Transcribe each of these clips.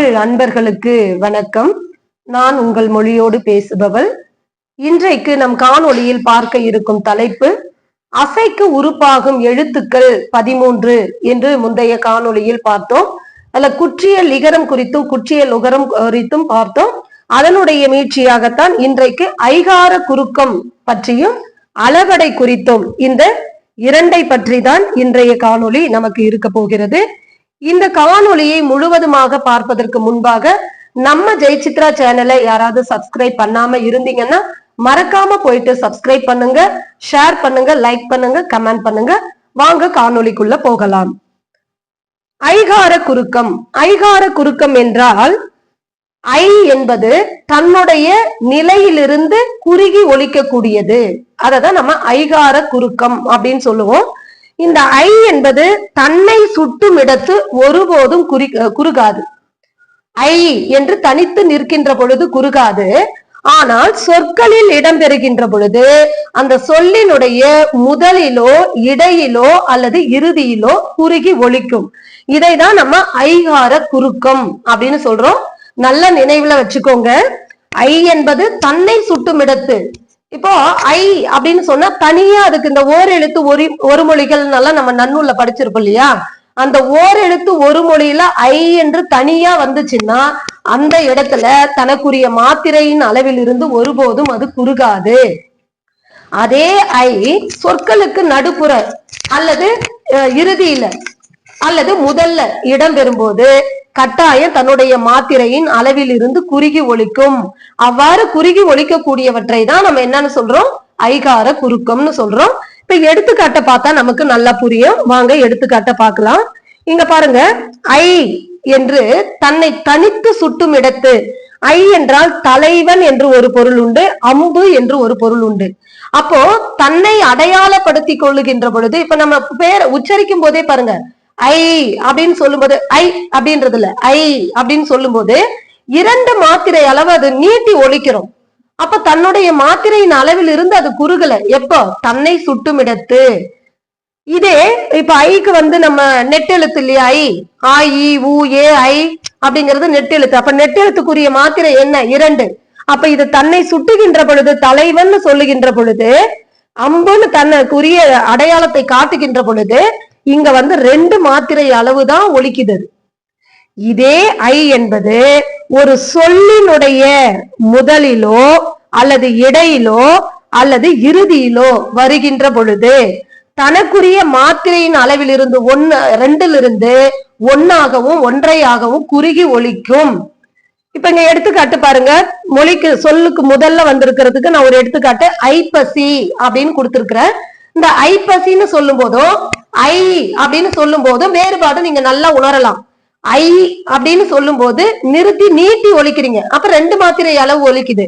தமிழ் அன்பர்களுக்கு வணக்கம். நான் உங்கள் மொழியோடு பேசுபவள். இன்றைக்கு நம் காணொளியில் பார்க்க இருக்கும் தலைப்பு அசைக்கு உருப்பாகும் எழுத்துக்கள் 13 என்று முந்தைய காணொளியில் பார்த்தோம். அல்ல குற்றியல் லிகரம் குறித்தும் குற்றியல் உகரம் குறித்தும் பார்த்தோம். அதனுடைய மீட்சியாகத்தான் இன்றைக்கு ஐகார குறுக்கம் பற்றியும் அளவடை குறித்தும் இந்த இரண்டை பற்றி தான் இன்றைய காணொளி நமக்கு இருக்க போகிறது. இந்த காணொளியை முழுவதுமாக பார்ப்பதற்கு முன்பாக நம்ம ஜெயசித்ரா சேனலை யாராவது சப்ஸ்கிரைப் பண்ணாம இருந்தீங்கன்னா மறக்காம போயிட்டு சப்ஸ்கிரைப் பண்ணுங்க, ஷேர் பண்ணுங்க, லைக் பண்ணுங்க, கமெண்ட் பண்ணுங்க. வாங்க காணொளிக்குள்ள போகலாம். ஐகார குறுக்கம். ஐகார குறுக்கம் என்றால் ஐ என்பது தன்னுடைய நிலையிலிருந்து குறுகி ஒலிக்கக்கூடியது. அததான் நம்ம ஐகார குறுக்கம் அப்படின்னு சொல்லுவோம். இந்த ஐ என்பது தன்னை சுட்டும் இடத்து ஒருபோதும் குறுகாது. ஐ என்று தனித்து நிற்கின்ற பொழுது குறுகாது. ஆனால் சொற்களில் இடம்பெறுகின்ற பொழுது அந்த சொல்லினுடைய முதலிலோ இடையிலோ அல்லது இறுதியிலோ குறுகி ஒலிக்கும். இதைதான் நம்ம ஐகார குறுக்கம் அப்படின்னு சொல்றோம். நல்ல நினைவுல வச்சுக்கோங்க. ஐ என்பது தன்னை சுட்டும் இடத்து. இப்போ ஐ அப்படின்னு சொன்னா தனியா அதுக்கு இந்த ஓர் எழுத்து ஒரு மொழிகள் நம்ம நன்னூல்ல படிச்சிருப்போம் இல்லையா? அந்த ஓர் எழுத்து ஒரு மொழியில ஐ என்று தனியா வந்துச்சுன்னா அந்த இடத்துல தனக்குரிய மாத்திரையின் அளவில் இருந்து ஒருபோதும் அது குறுகாது. அதே ஐ சொற்களுக்கு நடுப்புற அல்லது இறுதியில அல்லது முதல்ல இடம் பெறும்போது கட்டாயம் தன்னுடைய மாத்திரையின் அளவில் இருந்து குறுகி ஒலிக்கும். அவ்வாறு குறுகி ஒலிக்கக்கூடியவற்றை தான் நம்ம என்னன்னு சொல்றோம்? ஐகார குறுக்கம்னு சொல்றோம். இப்ப எடுத்துக்காட்ட பார்த்தா நமக்கு நல்லா புரியும். வாங்க எடுத்துக்காட்ட பார்க்கலாம். இங்க பாருங்க, ஐ என்று தன்னை தனித்து சுட்டும் இடத்து. ஐ என்றால் தலைவன் என்று ஒரு பொருள் உண்டு, அம்பு என்று ஒரு பொருள் உண்டு. அப்போ தன்னை அடையாளப்படுத்திக் கொள்ளுகின்ற பொழுது இப்ப நம்ம பேரை உச்சரிக்கும் போதே பாருங்க, ஐ அப்படின்னு சொல்லும் போது ஐ அப்படின்றதுல ஐ அப்படின்னு சொல்லும் போது இரண்டு மாத்திரை அளவு அது நீட்டி ஒலிக்கிறோம். அப்ப தன்னுடைய மாத்திரையின் அளவில் இருந்து அது குறுகல. எப்போ? தன்னை சுட்டும் இடத்து. இதே இப்ப ஐக்கு நம்ம நெட்டெழுத்து இல்லையா? ஐ ஆ இ உ ஏ ஐ அப்படிங்கிறது நெட்டெழுத்து. அப்ப நெட்டெழுத்துக்குரிய மாத்திரை என்ன? 2. அப்ப இது தன்னை சுட்டுகின்ற பொழுது தலைவன் சொல்லுகின்ற பொழுது அம்புன்னு தனக்குரிய அடையாளத்தை காட்டுகின்ற பொழுது இங்க 2 மாத்திரை அளவுதான் ஒலிக்குது. இதே ஐ என்பது ஒரு சொல்லினுடைய முதலிலோ அல்லது இடையிலோ அல்லது இறுதியிலோ வருகின்ற பொழுது தனக்குரிய மாத்திரையின் அளவில் இருந்து 2 1ஆகவும் 1ஆகவும் குறுகி ஒலிக்கும். இப்ப இங்க எடுத்துக்காட்டு பாருங்க. மொழிக்கு சொல்லுக்கு முதல்ல வந்திருக்கிறதுக்கு நான் ஒரு எடுத்துக்காட்டு ஐப்பசி அப்படின்னு கொடுத்திருக்கிறேன். இந்த ஐப்பசின்னு சொல்லும் போதும் ஐ அப்படின்னு சொல்லும் போதும் வேறுபாடு நீங்க நல்லா உணரலாம். ஐ அப்படின்னு சொல்லும் போது நிறுத்தி நீட்டி ஒலிக்கிறீங்க. அப்ப 2 மாத்திரை அளவு ஒலிக்குது.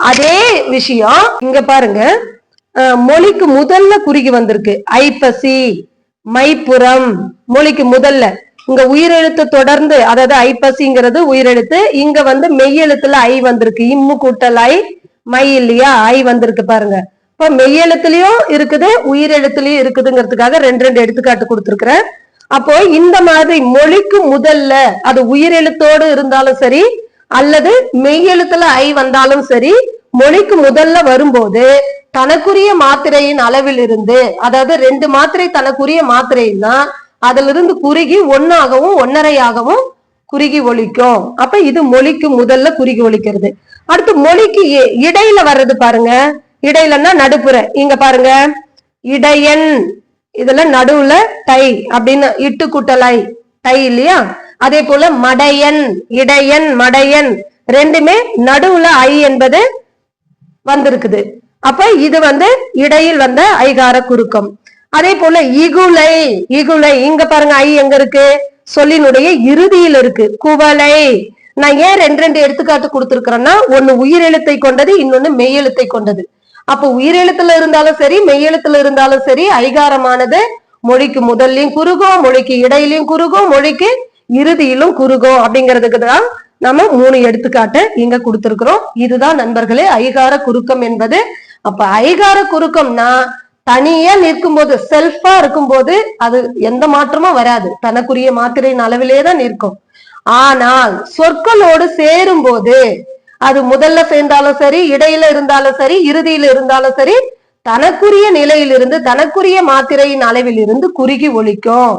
அதே விஷயம் இங்க பாருங்க, மொழிக்கு முதல்ல குறுகி வந்திருக்கு. ஐப்பசி, மைப்புறம். மொழிக்கு முதல்ல இங்க உயிரெழுத்து தொடர்ந்து, அதாவது ஐப்பசிங்கிறது உயிரெழுத்து. இங்க மெய்யெழுத்துல ஐ வந்திருக்கு. இம்மு கூட்டல் ஐ, மை இல்லையா? ஐ வந்திருக்கு பாருங்க. இப்ப மெய்யெழுத்துலயும் இருக்குது, உயிரெழுத்துலயும் இருக்குதுங்கிறதுக்காக 2 எடுத்துக்காட்டு கொடுத்திருக்கிறேன். அப்போ இந்த மாதிரி மொழிக்கு முதல்ல அது உயிரெழுத்தோடு இருந்தாலும் சரி அல்லது மெய்யெழுத்துல ஐ வந்தாலும் சரி, மொழிக்கு முதல்ல வரும்போது தனக்குரிய மாத்திரையின் அளவில் இருந்து, அதாவது 2 மாத்திரை தனக்குரிய மாத்திரைன்னா அதுல இருந்து குறுகி 1ஆகவும் 1.5ஆகவும் குறுகி ஒலிக்கும். அப்ப இது மொழிக்கு முதல்ல குறுகி ஒலிக்கிறது. அடுத்து மொழிக்கு இடையில வர்றது பாருங்க. இடையிலன்னா நடுப்புற. இங்க பாருங்க, இடையன், இதுல நடுவுல டை அப்படின்னு இட்டு கூட்டலாய் டை இல்லையா? அதே போல மடையன், இடையன், மடையன் 2மே நடுவுல ஐ என்பது வந்திருக்குது. அப்ப இது இடையில் வந்த ஐகார குறுக்கம். அதே போல இகுலை. இகுலை இங்க பாருங்க, ஐ எங்க இருக்கு? சொல்லினுடைய இறுதியில் இருக்கு. குவளை. நான் ஏன் 2 எடுத்துக்காட்டு கொடுத்திருக்கிறேன்னா, ஒன்னு உயிரெழுத்தை கொண்டது, இன்னொன்னு மெய்யெழுத்தை கொண்டது. அப்ப உயிரெழுத்துல இருந்தாலும் சரி மெய்யெழுத்துல இருந்தாலும் சரி ஐகாரமானது மொழிக்கு முதல்லையும் குறுகும், மொழிக்கு இடையிலையும் குறுகும், மொழிக்கு இறுதியிலும் குறுகும். அப்படிங்கிறதுக்கு தான் நம்ம 3 எடுத்துக்காட்டு இங்க கொடுத்திருக்கிறோம். இதுதான் நண்பர்களே ஐகார குறுக்கம் என்பது. அப்ப ஐகார குறுக்கம்னா தனியா நிற்கும் போது, செல்ஃபா இருக்கும் போது அது எந்த மாற்றமும் வராது. தனக்குரிய மாத்திரையின் அளவிலே தான் நிற்கும். ஆனால் சொற்களோடு சேரும் போது அது முதல்ல சேர்ந்தாலும் சரி, இடையில இருந்தாலும் சரி, இறுதியில இருந்தாலும் சரி, தனக்குரிய நிலையிலிருந்து தனக்குரிய மாத்திரையின் அளவில் இருந்து குறுகி ஒலிக்கும்.